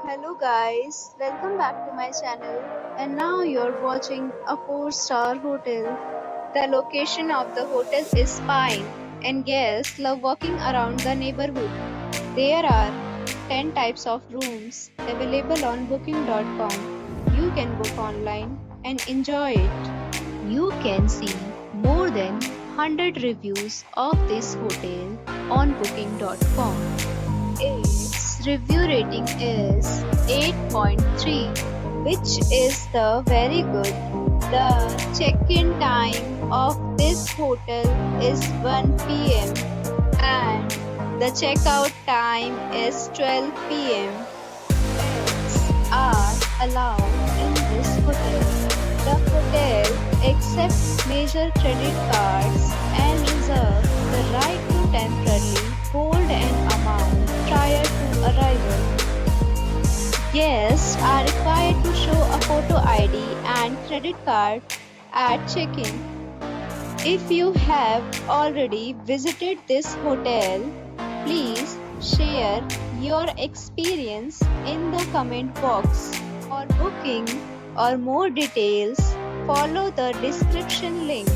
Hello guys, welcome back to my channel. And now you're watching a 4-star hotel. The location of the hotel is fine and guests love walking around the neighborhood. There are 10 types of rooms available on booking.com. You can book online and enjoy it. You can see more than 100 reviews of this hotel on booking.com. Its review rating is 8.3, which is the very good. The check-in time of this hotel is 1 p.m. and the checkout time is 12 p.m. Pets are allowed in this hotel. The hotel accepts major credit cards and reserves the right to temporarily hold an amount prior to arrival. Guests are required to show a photo ID and credit card at check-in. If you have already visited this hotel, please share your experience in the comment box. For booking or more details, follow the description link.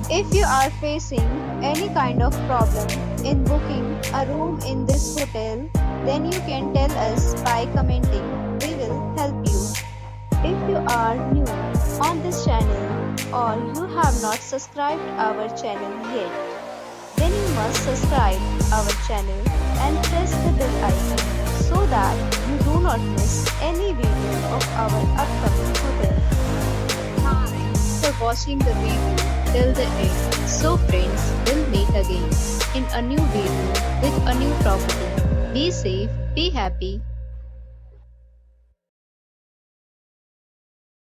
If you are facing any kind of problem in booking a room in this hotel, then you can tell us by commenting. We will help you. If you are new on this channel or you have not subscribed our channel yet, then you must subscribe our channel and press the bell icon so that you do not miss any video of our upcoming hotel. Thanks for watching the video till the end. So friends, we'll meet again in a new video with a new property. Be safe, be happy.